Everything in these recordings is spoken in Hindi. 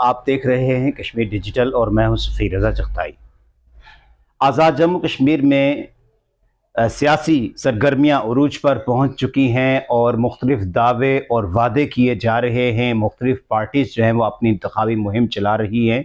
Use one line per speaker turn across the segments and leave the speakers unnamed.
आप देख रहे हैं कश्मीर डिजिटल और मैं हूं सफ़ीर रज़ा चगताई। आज़ाद जम्मू कश्मीर में सियासी सरगर्मियाँ उरूज पर पहुँच चुकी हैं और मुख्तलिफ़ दावे और वादे किए जा रहे हैं। मुख्तलिफ़ पार्टीज़ जो हैं वो अपनी इंतखाबी मुहिम चला रही हैं।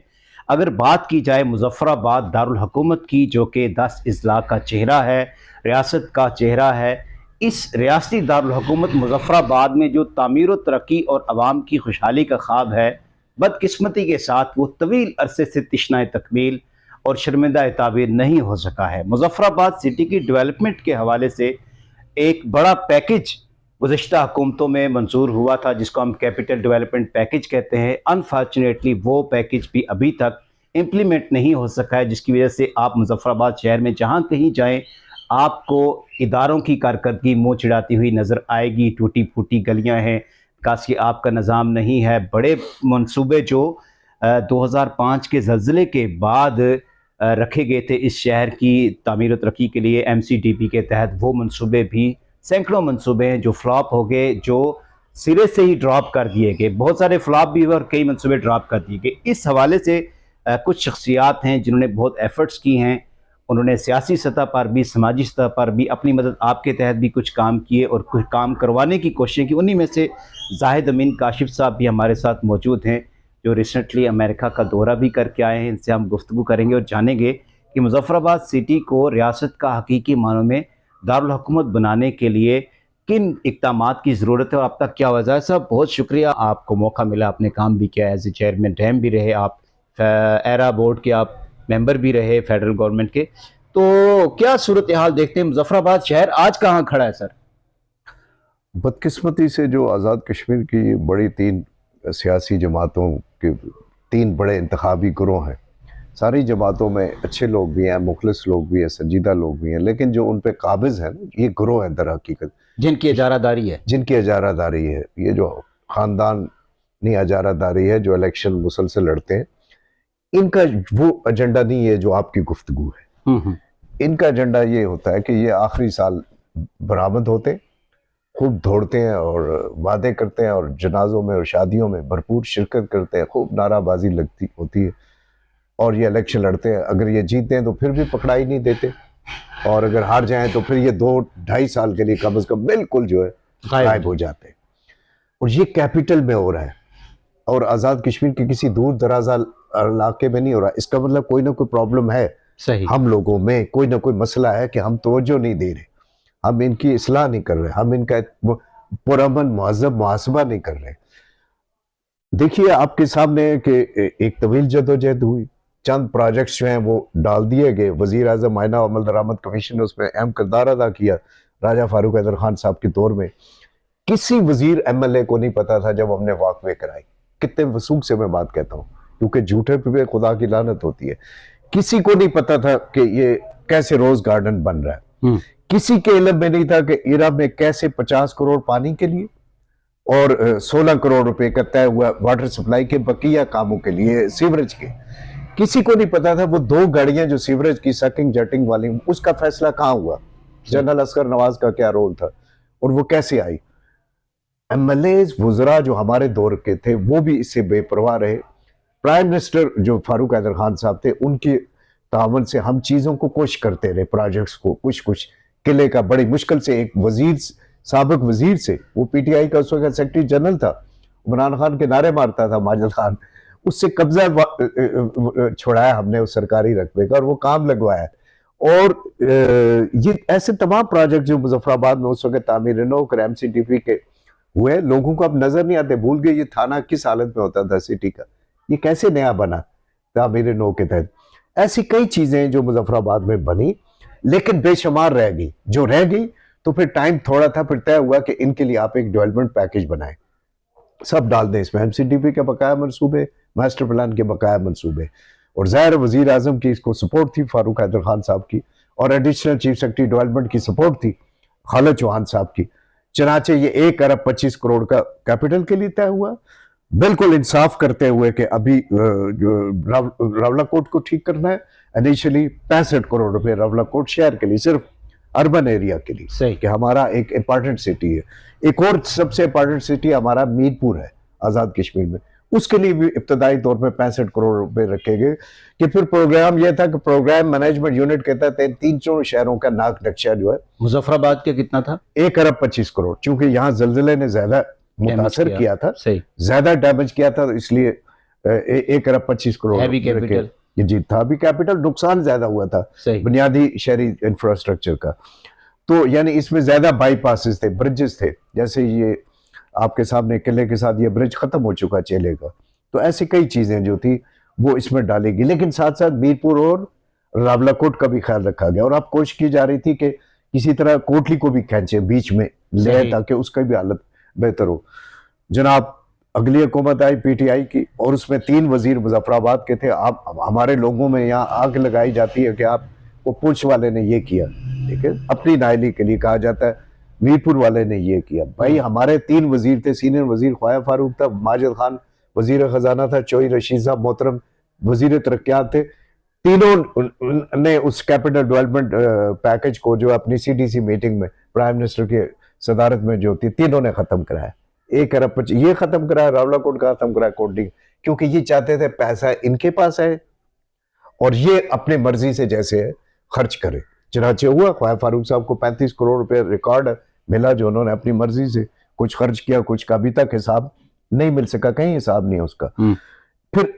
अगर बात की जाए मुज़फ़्फ़राबाद दारुल हुकूमत की, जो कि 10 अज़ला का चेहरा है, रियासत का चेहरा है, इस रियासती दारुल हुकूमत मुज़फ़्फ़राबाद में जो तामीर व तरक्की और अवाम की खुशहाली का ख्वाब है, बदकिस्मती के साथ वो तवील अरसे से तिश्नाए तकमील और शर्मिंदा ताबीर नहीं हो सका है। मुज़फ़्फ़राबाद सिटी की डेवलपमेंट के हवाले से एक बड़ा पैकेज गुज़श्ता हुकूमतों में मंजूर हुआ था, जिसको हम कैपिटल डेवलपमेंट पैकेज कहते हैं। अनफॉर्चुनेटली वो पैकेज भी अभी तक इम्प्लीमेंट नहीं हो सका है, जिसकी वजह से आप मुज़फ़्फ़राबाद शहर में जहाँ कहीं जाएँ आपको इदारों की कारकर्दगी मुँह चिढ़ाती हुई नज़र आएगी। टूटी फूटी गलियाँ हैं, काशी आप का निज़ाम नहीं है। बड़े मनसूबे जो 2005 के ज़लज़ले के बाद रखे गए थे इस शहर की तामीर व तरक्की के लिए MCDP के तहत, वो मनसूबे भी सैकड़ों मनसूबे हैं जो फ्लॉप हो गए, जो सिरे से ही ड्रॉप कर दिए गए। बहुत सारे फ्लॉप भी हुए और कई मनसूबे ड्रॉप कर दिए गए। इस हवाले से कुछ शख्सियात हैं जिन्होंने बहुत एफ़र्ट्स की हैं। उन्होंने सियासी सतह पर भी, समाजी सतह पर भी अपनी मदद आपके तहत भी कुछ काम किए और कुछ काम करवाने की कोशिशें की। उन्हीं में से जाहिद अमीन काशिफ साहब भी हमारे साथ मौजूद हैं, जो रिसेंटली अमेरिका का दौरा भी करके आए हैं। इनसे हम गुफ्तगू करेंगे और जानेंगे कि मुज़फ़्फ़राबाद सिटी को रियासत का हकीकी मानों में दारुल हुकूमत बनाने के लिए किन इक़दामात की ज़रूरत है और अब तक क्या वजह है। साहब बहुत शुक्रिया, आपको मौका मिला, आपने काम भी किया, एज ए चेयरमैन डैम भी रहे आप, एरा बोर्ड के आप मेंबर भी रहे फेडरल गवर्नमेंट के। तो क्या सूरत हाल देखते हैं, मुज़फ़्फ़राबाद शहर आज कहाँ खड़ा है सर?
बदकिस्मती से जो आज़ाद कश्मीर की बड़ी 3 सियासी जमातों के 3 बड़े इंतखाबी गिरोह हैं। सारी जमातों में अच्छे लोग भी हैं, मुखलिस लोग भी हैं, संजीदा लोग भी हैं, लेकिन जो उन पे काबिज़ है ना, ये गिरोह है दर हकीकत,
जिनकी इजारादारी है,
जिनकी इजारादारी है। ये जो ख़ानदानी इजारादारी है, जो इलेक्शन मुसलसल लड़ते हैं, इनका वो एजेंडा नहीं है जो आपकी गुफ्तगू है। इनका एजेंडा ये होता है कि ये आखिरी साल बरामद होते, खूब दौड़ते हैं और वादे करते हैं और जनाजों में और शादियों में भरपूर शिरकत करते हैं, खूब नाराबाजी लगती होती है और ये इलेक्शन लड़ते हैं। अगर ये जीतते हैं तो फिर भी पकड़ाई नहीं देते और अगर हार जाएं तो फिर ये 2-2.5 साल के लिए कम से कम बिल्कुल जो है गायब हो जाते हैं। और ये कैपिटल में हो रहा है और आज़ाद कश्मीर के किसी दूर दराज इलाके में नहीं हो रहा। इसका मतलब कोई ना कोई प्रॉब्लम है,
सही, हम
लोगों में कोई ना कोई मसला है कि हम तवज्जो नहीं दे रहे, हम इनकी इस्लाह नहीं कर रहे, हम इनका पुरअमन मुहज़्ज़ब मुहासबा नहीं कर रहे। देखिए आपके सामने कि एक तवील जदोजहद हुई, चंद प्रोजेक्ट्स जो हैं वो डाल दिए गए। वज़ीर आज़म मायना अमल दरामद कमीशन ने उसमें अहम किरदार अदा किया राजा फारूक हैदर खान साहब के दौर में। किसी वज़ीर MLA को नहीं पता था जब हमने वॉकवे कराई। कितने वसूख से मैं बात कहता हूँ, क्योंकि झूठे पे खुदा की लानत होती है। किसी को नहीं पता था कि ये कैसे रोज गार्डन बन रहा है। किसी के इल्म में नहीं था कि इराक में कैसे 50 करोड़ पानी के लिए और 16 करोड़ रुपए का तय हुआ वाटर सप्लाई के बकिया कामों के लिए, सीवरेज के। किसी को नहीं पता था वो 2 गाड़ियां जो सीवरेज की सकिंग जटिंग वाली, उसका फैसला कहाँ हुआ, जनरल अस्कर नवाज का क्या रोल था और वो कैसे आई। MLAs वुज़रा जो हमारे दौर के थे वो भी इससे बेपरवाह रहे। प्राइम मिनिस्टर जो फारूक हैदर खान साहब थे, उनके तावन से हम चीज़ों को कोशिश करते रहे, प्रोजेक्ट्स को कुछ किले का बड़ी मुश्किल से एक वजीर, साबिक वजीर से, वो PTI का उस वक्त सेक्रेटरी जनरल था, इमरान खान के नारे मारता था, माजिद खान, उससे कब्जा छुड़ाया हमने उस सरकारी रकबे का और वो काम लगवाया। और ये ऐसे तमाम प्रोजेक्ट जो मुज़फ़्फ़राबाद में उस वक्त तामीर नौ और MCDP के हुए, लोगों को अब नजर नहीं आते, भूल गए ये थाना किस हालत में होता था सिटी का, ये कैसे नया बना तामीर नौ के तहत। ऐसी कई चीजें जो मुज़फ़्फ़राबाद में बनी लेकिन बेशुमार रह गई। जो रह गई तो फिर टाइम थोड़ा था, फिर तय हुआ कि इनके लिए आप एक डेवलपमेंट पैकेज बनाएं, सब डाल दें इसमें, MCDP के बकाया मनसूबे, मास्टर प्लान के बकाया मनसूबे। और ज़ाहिर वज़ीर आज़म की इसको सपोर्ट थी, फारूक हैदर खान साहब की, और एडिशनल चीफ सेक्रेटरी डेवलपमेंट की सपोर्ट थी खालिद चौहान साहब की। चनाचे ये 1 अरब 25 करोड़ का कैपिटल के लिए तय हुआ, बिल्कुल इंसाफ करते हुए कि अभी रावलाकोट को ठीक करना है। इनिशियली 65 करोड़ रुपए रावलाकोट शहर के लिए, सिर्फ अर्बन एरिया के लिए, सही कि हमारा एक इंपॉर्टेंट सिटी है। एक और सबसे इंपॉर्टेंट सिटी हमारा मीरपुर है आज़ाद कश्मीर में, उसके लिए भी इब्तदाई तौर पे 65 करोड़ रुपए रखे गए कि फिर प्रोग्राम ये था कि प्रोग्राम मैनेजमेंट यूनिट के तहत 3 शहरों का नाक नक्शा जो है,
मुजफ्फराबाद के कितना था?
1 अरब 25 करोड़, क्योंकि यहाँ जलजले ने ज्यादा मुतासर किया था,
सही,
ज्यादा डैमेज किया था, इसलिए 1 अरब 25 करोड़
हैवी कैपिटल,
ये जी था भी कैपिटल, नुकसान ज्यादा हुआ था
सही,
बुनियादी शहरी इंफ्रास्ट्रक्चर का। तो यानी इसमें ज्यादा बाईपासेस थे, ब्रिजेस थे, जैसे ये आपके सामने किले के साथ ये ब्रिज खत्म हो चुका चेले का, तो ऐसी कई चीजें जो थी वो इसमें डाली गई। लेकिन साथ साथ मीरपुर और रावलाकोट का भी ख्याल रखा गया और अब कोशिश की जा रही थी कि किसी तरह कोटली को भी खींचे बीच में ले, ताकि उसका भी हालत बेहतर हो। जनाब अगली हुकूमत आई पीटीआई की और उसमें 3 वजीर मुजफ्फराबाद के थे। आप हमारे लोगों में यहाँ आग लगाई जाती है कि आप वो पुलिस वाले ने ये किया, ठीक है, अपनी नायली के लिए कहा जाता है मीरपुर वाले ने ये किया। भाई हमारे 3 वजीर थे, सीनियर वजीर ख्वाजा फारूक था, माजिद खान वजीर खजाना था, चौई रशीद साहब मोहतरम वजीर तरक्यात थे। तीनों ने उस कैपिटल डेवलपमेंट पैकेज को जो अपनी सीडीसी मीटिंग में प्राइम मिनिस्टर की सदारत में जो थी, तीनों ने खत्म कराया। 1 अरब ये खत्म कराया, रावलाकोट का खत्म कराया, कोटली, क्योंकि ये चाहते थे पैसा इनके पास है और ये अपने मर्जी से जैसे है खर्च करे। चनाचे हुआ ख्वाजा फारूक साहब को 35 करोड़ रुपए रिकॉर्ड मिला जो उन्होंने अपनी मर्जी से कुछ खर्च किया, कुछ का अभी तक हिसाब नहीं मिल सका, कहीं हिसाब नहीं है उसका। फिर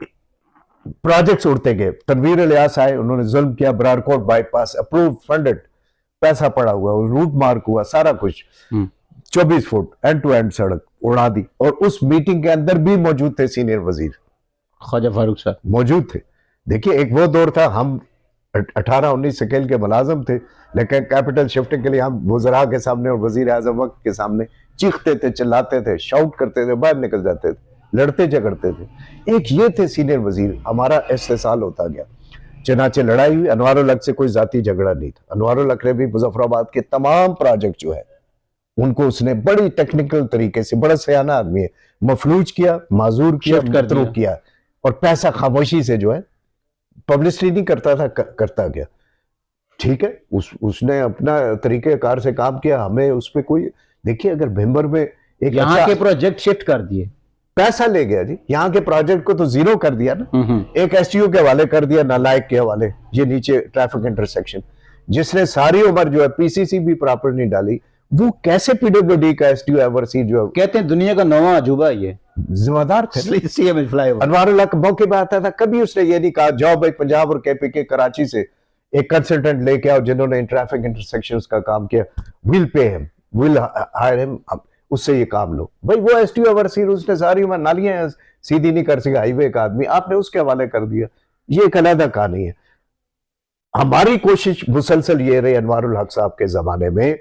प्रोजेक्ट्स उड़ते गए, तनवीर इलियास आए, उन्होंने जुल्म किया, बरारकोट बाईपास अप्रूव फंडेड, पैसा पड़ा हुआ, रूट मार्क हुआ, सारा कुछ 24 फुट एंड टू एंड सड़क उड़ा दी। और उस मीटिंग के अंदर भी मौजूद थे सीनियर वजीर
ख्वाजा फारूक साहब
मौजूद थे। देखिए एक वो दौर था, हम 18-19 स्केल के मुलाजम थे, लेकिन कैपिटल शिफ्टिंग के लिए हम वज़रा के सामने और वजीर आज़म वक्त के सामने चीखते थे, चिल्लाते थे, शाउट करते थे, बाहर निकल जाते थे, लड़ते झगड़ते थे। एक ये थे सीनियर वजीर, हमारा इस्तेसाल होता गया, चनाचे लड़ाई हुई। अनवारुल हक से कोई जाती झगड़ा नहीं था। अनवारुल हक ने भी मुजफ्फराबाद के तमाम प्रोजेक्ट जो है उनको उसने बड़ी टेक्निकल तरीके से, बड़ा सयाना आदमी है, मफलूज किया, माजूर किया, मतरूक किया और पैसा खामोशी से जो है पब्लिसिटी नहीं करता था, करता गया। ठीक है, उसने अपना तरीकेकार से काम किया, हमें उस पर कोई, देखिए अगर भिम्बर में एक
यहाँ के प्रोजेक्ट शिफ्ट कर दिए,
पैसा ले गया जी, यहाँ के प्रोजेक्ट को तो जीरो कर दिया ना, एक एसटीओ के हवाले कर दिया, नालायक के हवाले, ये नीचे ट्रैफिक इंटरसेक्शन, जिसने सारी उम्र जो है पीसीसी भी प्रॉपर नहीं डाली, वो कैसे पीडब्ल्यूडी का एसटीओ एवरसी जो
कहते हैं दुनिया का 9वां अजूबा ये
जिम्मेदार थे। अनवारुल हक मौके पे आता था, कभी उसने ये नहीं कहा जाओ भाई पंजाब और केपीके कराची से एक कंसल्टेंट लेके आओ जिन्होंने ट्रैफिक इंटरसेक्शंस का काम किया, will pay him, will hire him, उससे ये काम लो। भाई वो एसटीओ ओवरसीयर उसने सारी उम्र नालियां सीधी नहीं कर सका, हाईवे का आदमी, आपने उसके हवाले कर दिया। ये एक अलग कहानी है। हमारी कोशिश मुसलसल ये रही अनवारुल हक साहब के जमाने में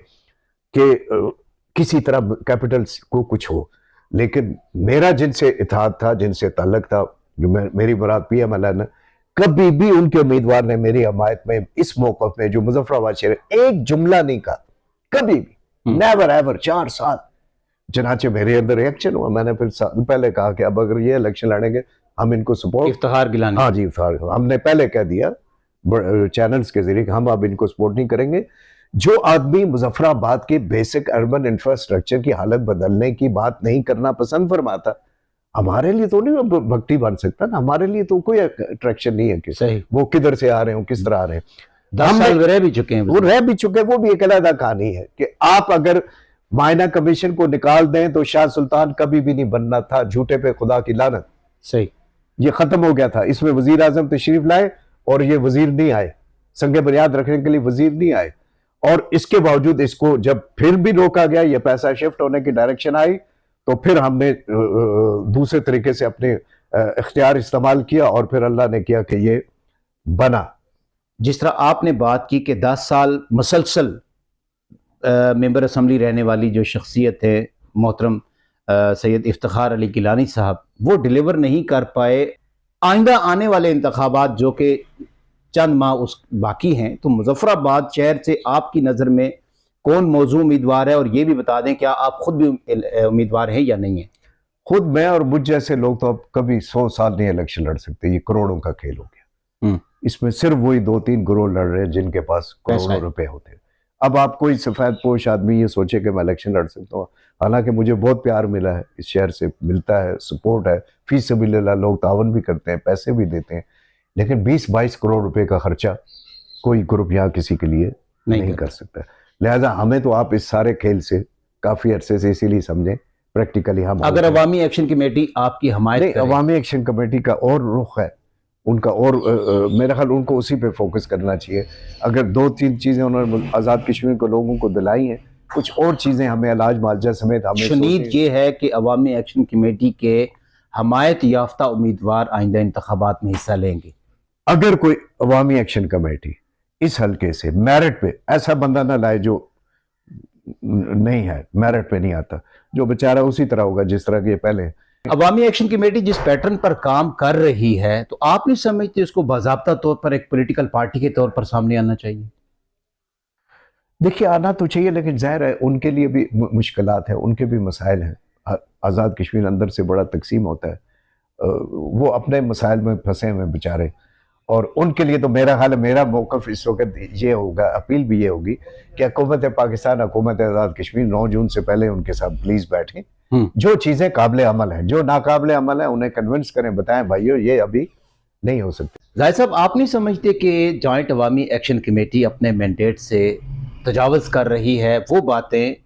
कि किसी तरह कैपिटल को कुछ हो, लेकिन मेरा जिनसे इत्तेहाद था, जिनसे ताल्लुक था, जो मेरी मुराद पीएमएल ने, कभी भी उनके उम्मीदवार ने मेरी हमायत में इस मौक़िफ़ में जो मुजफ्फराबाद शहर एक जुमला नहीं कहा, कभी भी, नेवर एवर, 4 साल। चनाचे मेरे अंदर रिएक्शन हुआ, मैंने फिर पहले कहा कि अब अगर ये इलेक्शन लड़ेंगे हम इनको सपोर्ट,
इफ्तिखार गिलानी,
हाँ जी इफ्तिखार, हमने पहले कह दिया चैनल्स के जरिए कि हम अब इनको सपोर्ट नहीं करेंगे। जो आदमी मुजफ्फराबाद के बेसिक अर्बन इंफ्रास्ट्रक्चर की हालत बदलने की बात नहीं करना पसंद फरमाता, हमारे लिए तो नहीं भक्ति बन सकता ना, हमारे लिए तो कोई अट्रैक्शन नहीं है कि
सही
वो किधर से आ रहे हो, किस तरह आ रहे हैं।
10 साल रह भी चुके हैं,
वो रह भी चुके, वो भी एक अलग कहानी है कि आप अगर मायना कमीशन को निकाल दें तो शाह सुल्तान कभी भी नहीं बनना था, झूठे पे खुदा की लानत,
सही,
ये खत्म हो गया था। इसमें वजीर आजम तशरीफ लाए और ये वजीर नहीं आए, संगे बुनियाद रखने के लिए वजीर नहीं आए, और इसके बावजूद इसको जब फिर भी रोका गया, ये पैसा शिफ्ट होने की डायरेक्शन आई, तो फिर हमने दूसरे तरीके से अपने इख्तियार इस्तेमाल किया और फिर अल्लाह ने किया कि ये बना।
जिस तरह आपने बात की कि 10 साल मुसलसल मेंबर असम्बली रहने वाली जो शख्सियत है मोहतरम सैयद इफ्तिखार अली गिलानी साहब, वो डिलीवर नहीं कर पाए। आइंदा आने वाले इंतखाबात जो कि चंद माह उस बाकी हैं, तो मुजफ्फराबाद शहर से आपकी नज़र में कौन मौजूद उम्मीदवार है, और ये भी बता दें क्या आप खुद भी उम्मीदवार हैं या नहीं है?
खुद मैं और मुझ जैसे लोग तो अब कभी 100 साल नहीं इलेक्शन लड़ सकते, ये करोड़ों का खेल हो गया। इसमें सिर्फ वही 2-3 करोड़ लड़ रहे हैं जिनके पास करोड़ों रुपए होते हैं। अब आप कोई सफ़ेद पोश आदमी ये सोचे कि मैं इलेक्शन लड़ सकता हूँ, हालांकि मुझे बहुत प्यार मिला है, इस शहर से मिलता है, सपोर्ट है, फी सबीलिल्लाह लोग तावन भी करते हैं, पैसे भी देते हैं, लेकिन 20-22 करोड़ रुपए का खर्चा कोई ग्रुप यहाँ किसी के लिए नहीं कर सकता। लिहाजा हमें तो आप इस सारे खेल से काफ़ी अरसे से इसीलिए समझें प्रैक्टिकली हम,
अगर अवामी एक्शन कमेटी आपकी हमायत करे,
अवामी एक्शन कमेटी का और रुख है उनका, और मेरा ख्याल उनको उसी पे फोकस करना चाहिए। अगर 2-3 चीज़ें उन्होंने आज़ाद कश्मीर को लोगों को दिलाई हैं, कुछ और चीज़ें हमें इलाज मुआवजा समेत हमें
शुनीद ये है कि अवामी एक्शन कमेटी के हमायत याफ्ता उम्मीदवार आइंदा इंतखाबात में हिस्सा लेंगे।
अगर कोई अवामी एक्शन कमेटी इस हल्के से मेरिट पे ऐसा बंदा ना लाए जो नहीं है, मेरिट पे नहीं आता, जो बेचारा उसी तरह होगा जिस तरह के पहले।
अवामी एक्शन कमेटी जिस पैटर्न पर काम कर रही है, तो आप नहीं समझते उसको बाज़ाब्ता तौर पर एक पॉलिटिकल पार्टी के तौर पर सामने आना चाहिए?
देखिए आना तो चाहिए, लेकिन जाहिर है उनके लिए भी मुश्किलात हैं, उनके भी मसाइल हैं। आज़ाद कश्मीर अंदर से बड़ा तकसीम होता है, वो अपने मसाइल में फंसे हुए बेचारे, और उनके लिए तो मेरा ख्याल है, मेरा मौक़िफ़ इस वक्त ये होगा, अपील भी ये होगी कि हुकूमत पाकिस्तान, हुकूमत आज़ाद कश्मीर 9 जून से पहले उनके साथ प्लीज़ बैठें, जो चीज़ें काबिल अमल हैं, जो नाकाबिल अमल है उन्हें कन्विंस करें, बताएं भाइयों ये अभी नहीं हो सकती।
जाहिद साहब, आप नहीं समझते कि जॉइंट अवामी एक्शन कमेटी अपने मैंडेट से तजावज़ कर रही है वो बातें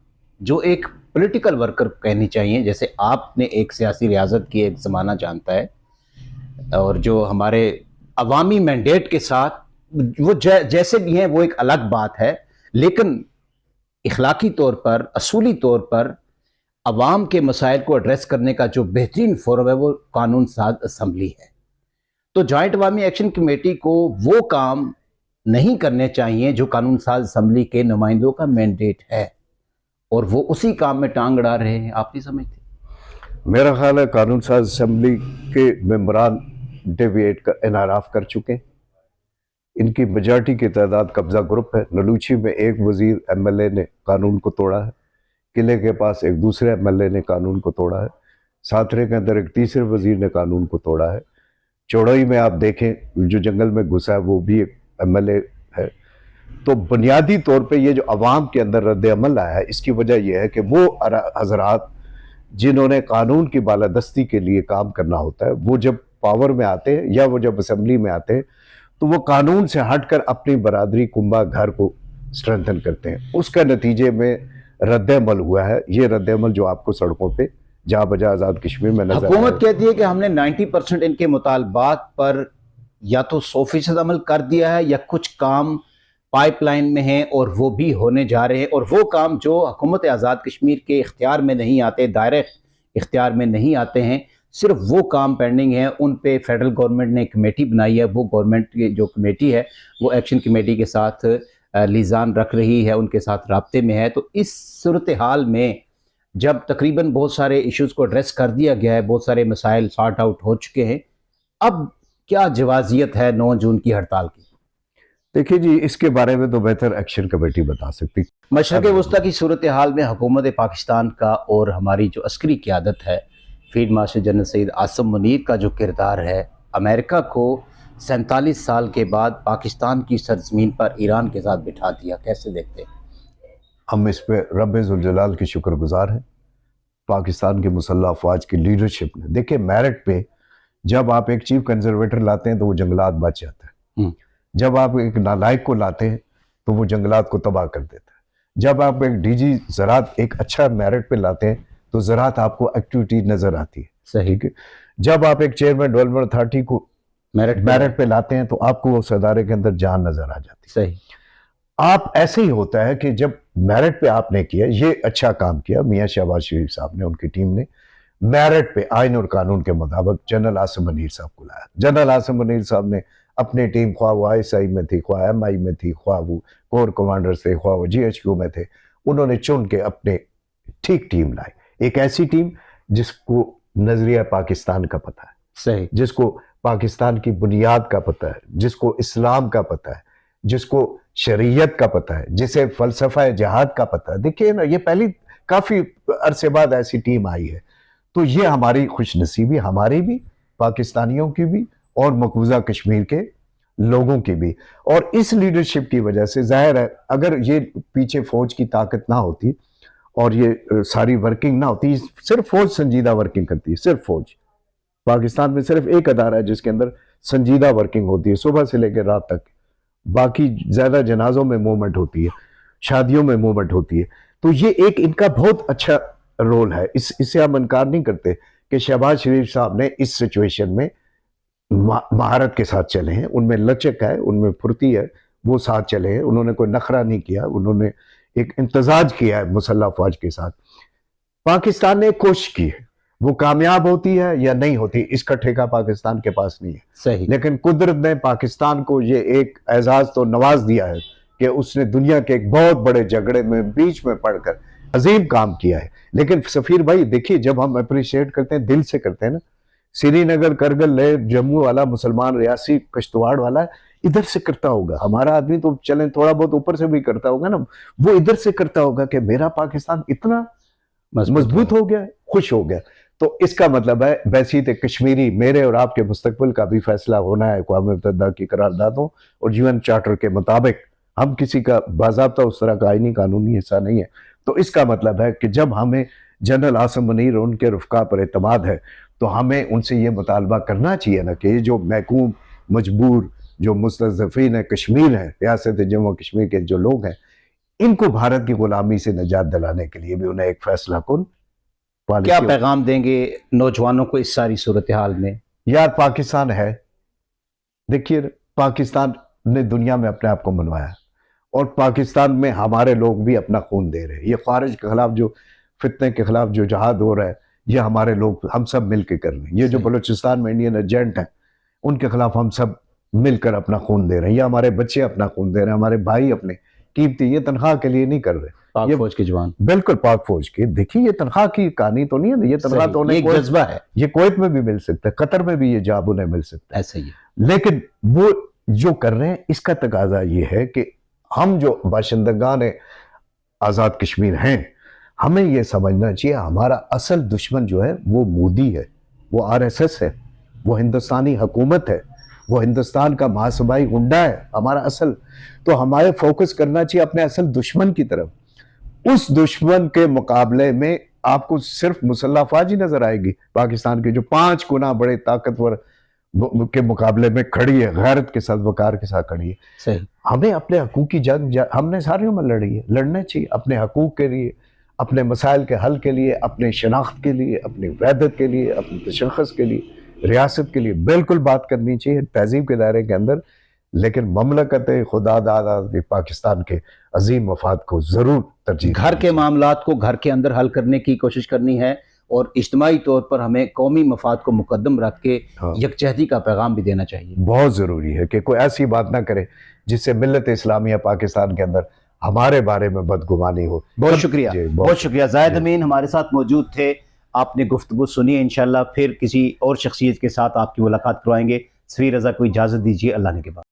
जो एक पॉलिटिकल वर्कर को कहनी चाहिए? जैसे आपने एक सियासी रियासत की एक ज़माना जानता है, और जो हमारे अवामी मैंडेट के साथ वो जैसे भी हैं वो एक अलग बात है, लेकिन इखलाकी तौर पर, असूली तौर पर अवाम के मसाइल को एड्रेस करने का जो बेहतरीन फोरम है वो कानून साज असम्बली है। तो जॉइंट अवामी एक्शन कमेटी को वो काम नहीं करने चाहिए जो कानून साज असम्बली के नुमाइंदों का मैंडेट है, और वो उसी काम में टांग अड़ा रहे हैं। आप नहीं समझते?
मेरा ख्याल है कानून साज असम्बली के मेंबरान डेविएट का इनहराफ कर चुके हैं, इनकी मेजॉरिटी की तादाद कब्जा ग्रुप है। नलूची में एक वजीर MLA ने कानून को तोड़ा है, किले के पास एक दूसरे MLA ने कानून को तोड़ा है, साथरे के अंदर एक तीसरे वजीर ने कानून को तोड़ा है, चौड़ोई में आप देखें जो जंगल में घुसा है वो भी एक MLA है। तो बुनियादी तौर पे ये जो अवाम के अंदर रद्द अमल आया है, इसकी वजह यह है कि वो हजरात जिन्होंने कानून की बालादस्ती के लिए काम करना होता है, वो जब पावर में आते हैं या वो जब असम्बली में आते हैं, तो वो कानून से हटकर अपनी बरादरी, कुंबा, घर को स्ट्रेंथन करते हैं। उसका नतीजे में रद्द-ए-अमल हुआ है। ये रद्द-ए-अमल जो आपको सड़कों पे जहाँ बजा आज़ाद कश्मीर में नजर,
हुकूमत कहती है कि हमने 90% इनके मुतालबात पर या तो 100% अमल कर दिया है, या कुछ काम पाइपलाइन में हैं और वो भी होने जा रहे हैं, और वो काम जो हुकूमत आज़ाद कश्मीर के इख्तियार में नहीं आते, डायरेक्ट इख्तियार में नहीं आते हैं, सिर्फ वो काम पेंडिंग है, उन पे फेडरल गवर्नमेंट ने कमेटी बनाई है। वो गवर्नमेंट की जो कमेटी है वो एक्शन कमेटी के साथ लिजान रख रही है, उनके साथ राब्ते में है। तो इस सूरत हाल में जब तकरीबन बहुत सारे इश्यूज़ को एड्रेस कर दिया गया है, बहुत सारे मसाइल सॉर्ट आउट हो चुके हैं, अब क्या जवाजियत है 9 जून की हड़ताल की?
देखिए जी, इसके बारे में तो बेहतर एक्शन कमेटी बता सकती।
मशरक़ वस्ता की सूरत हाल में हुकूमत पाकिस्तान का और हमारी जो अस्करी क़यादत है, field marshal general Syed Asim Munir का जो किरदार है, अमेरिका को 47 साल के बाद पाकिस्तान की सरजमीन पर ईरान के साथ बिठा दिया, कैसे देखते हैं?
हम इस पे रब-ए-ज़ुल-जलाल के शुक्रगुजार हैं, पाकिस्तान के मुसल्लह अफ़वाज की लीडरशिप ने। देखिए मेरिट पे जब आप एक चीफ कंजर्वेटर लाते हैं तो वो जंगलात बच जाता है, जब आप एक नालायक को लाते हैं तो वो जंगलात को तबाह कर देता है, जब आप एक DG ज़राअत एक अच्छा मेरिट पे लाते हैं तो ज़राअत आपको एक्टिविटी नज़र आती है।
सही।
जब आप एक चेयरमैन डेवलपमेंट अथॉरिटी को मेरिट पे लाते हैं तो आपको उस अदारे के अंदर जान नज़र आ जाती है।
सही।
आप ऐसे ही होता है कि जब मेरिट पे आपने किया, ये अच्छा काम किया मियाँ शहबाज शरीफ साहब ने, उनकी टीम ने मेरिट पे आइन और कानून के मुताबिक जनरल आसिम मुनीर साहब को लाया। जनरल आसिम मुनीर साहब ने अपनी टीम, ख्वाह वो ISI में थी, ख्वाह MI में थी, ख्वाह वो कोर कमांडर्स थे, ख्वाह वो GHQ में थे, उन्होंने चुन के अपने ठीक टीम लाई, एक ऐसी टीम जिसको नजरिया पाकिस्तान का पता है,
सही,
जिसको पाकिस्तान की बुनियाद का पता है, जिसको इस्लाम का पता है, जिसको शरीयत का पता है, जिसे फलसफा जहाद का पता है। देखिए ना, ये पहली काफी अरसे बाद ऐसी टीम आई है, तो ये हमारी खुशनसीबी, हमारी भी, पाकिस्तानियों की भी और मकबूजा कश्मीर के लोगों की भी। और इस लीडरशिप की वजह से जाहिर है अगर ये पीछे फौज की ताकत ना होती और ये सारी वर्किंग ना होती, सिर्फ फौज संजीदा वर्किंग करती है, सिर्फ फौज। पाकिस्तान में सिर्फ एक अदारा है जिसके अंदर संजीदा वर्किंग होती है सुबह से लेकर रात तक, बाकी ज्यादा जनाजों में मूवमेंट होती है, शादियों में मूवमेंट होती है। तो ये एक इनका बहुत अच्छा रोल है, इससे हम इनकार नहीं करते कि शहबाज शरीफ साहब ने इस सिचुएशन में महारत के साथ चले हैं, उनमें लचक है, उनमें फुर्ती है, वो साथ चले हैं, उन्होंने कोई नखरा नहीं किया, उन्होंने एक इंतजाज किया है मुसल्लह फौज के साथ। पाकिस्तान ने कोशिश की है, वो कामयाब होती है या नहीं होती इसका ठेका पाकिस्तान के पास नहीं है,
सही।
लेकिन कुदरत ने पाकिस्तान को ये एक एजाज तो नवाज दिया है कि उसने दुनिया के एक बहुत बड़े झगड़े में बीच में पड़कर अजीम काम किया है। लेकिन सफीर भाई देखिए, जब हम अप्रिशिएट करते हैं दिल से करते हैं ना, श्रीनगर, करगिल, लेह, जम्मू वाला मुसलमान, रियासी, किश्तवाड़ वाला इधर से करता होगा, हमारा आदमी तो चले थोड़ा बहुत ऊपर से भी करता होगा ना, वो इधर से करता होगा कि मेरा पाकिस्तान इतना मजबूत हो गया, खुश हो गया। तो इसका मतलब है बैसीत कश्मीरी मेरे और आपके मुस्तकबिल का भी फैसला होना है अक़वाम मुत्तहिदा की करारदादों और यूएन चार्टर के मुताबिक। हम किसी का बाज़ाब्ता उस तरह का आईनी कानूनी हिस्सा नहीं है। तो इसका मतलब है कि जब हमें जनरल आसिम मुनीर और उनके रुफ़का पर एतमाद है तो हमें उनसे ये मुतालबा करना चाहिए ना कि ये जो महकूम मजबूर जो मुस्तज़फ़ीन है कश्मीर है, रियासत जम्मू कश्मीर के जो लोग हैं, इनको भारत की गुलामी से निजात दिलाने के लिए भी उन्हें एक फैसला कुन
क्या पैगाम देंगे नौजवानों को इस सारी सूरत हाल में? यार
पाकिस्तान है, देखिए पाकिस्तान ने दुनिया में अपने आप को मनवाया और पाकिस्तान में हमारे लोग भी अपना खून दे रहे हैं। ये ख्वारिज के खिलाफ जो फितने के खिलाफ जो जहाद हो रहा है, ये हमारे लोग हम सब मिलकर कर रहे हैं। ये जो बलूचिस्तान में इंडियन एजेंट हैं उनके खिलाफ हम सब मिलकर अपना खून दे रहे हैं। ये हमारे बच्चे अपना खून दे रहे हैं, हमारे भाई अपने कीमती, ये तनख्वाह के लिए नहीं कर रहे।
पाक फौज के जवान,
बिल्कुल पाक फौज की। देखिए ये तनख्वाह की कहानी तो नहीं है, ये तनख्वाह तो
एक जज्बा है।
ये कुवैत में भी मिल सकता है, कतर में भी ये जॉब उन्हें मिल सकता है,
ऐसा ही है।
लेकिन वो जो कर रहे हैं इसका तकाजा ये है कि हम जो बाशिंदगान आज़ाद कश्मीर हैं, हमें ये समझना चाहिए हमारा असल दुश्मन जो है वो मोदी है, वो आरएसएस है, वो हिंदुस्तानी हुकूमत है, वो हिंदुस्तान का महासबाई गुंडा है हमारा असल। तो हमारे फोकस करना चाहिए अपने असल दुश्मन की तरफ। उस दुश्मन के मुकाबले में आपको सिर्फ मुसल्लह फौज ही नजर आएगी पाकिस्तान के जो 5 गुना बड़े ताकतवर के मुकाबले में खड़ी है, गैरत के साथ, वकार के साथ खड़ी है।
सही।
हमें अपने हकूक की जंग हमने सारियों में लड़ी है, लड़ना चाहिए अपने हकूक के लिए, अपने मसाइल के हल के लिए, अपने शनाख्त के लिए, अपनी वैदत के लिए, अपने तशख़्ख़ुस के लिए, रियासत के लिए बिल्कुल बात करनी चाहिए तहजीब के दायरे के अंदर। लेकिन ममलकत खुदा दादा पाकिस्तान के अजीम मफाद को जरूर तरजीह,
घर के मामलात को घर के अंदर हल करने की कोशिश करनी है और इज्तिमाई तौर पर हमें कौमी मफाद को मुकद्दम रख के यकजहती का पैगाम भी देना चाहिए।
बहुत ज़रूरी है कि कोई ऐसी बात ना करे जिससे मिल्लत इस्लामिया पाकिस्तान के अंदर हमारे बारे में बदगुमानी हो।
बहुत शुक्रिया, बहुत शुक्रिया। जाहिद अमीन हमारे साथ मौजूद थे, आपने गुफ्तगू सुनी। इंशाल्लाह फिर किसी और शख्सियत के साथ आपकी मुलाकात करवाएंगे। सफीर रज़ा को इजाज़त दीजिए, अल्लाह ने के बाद।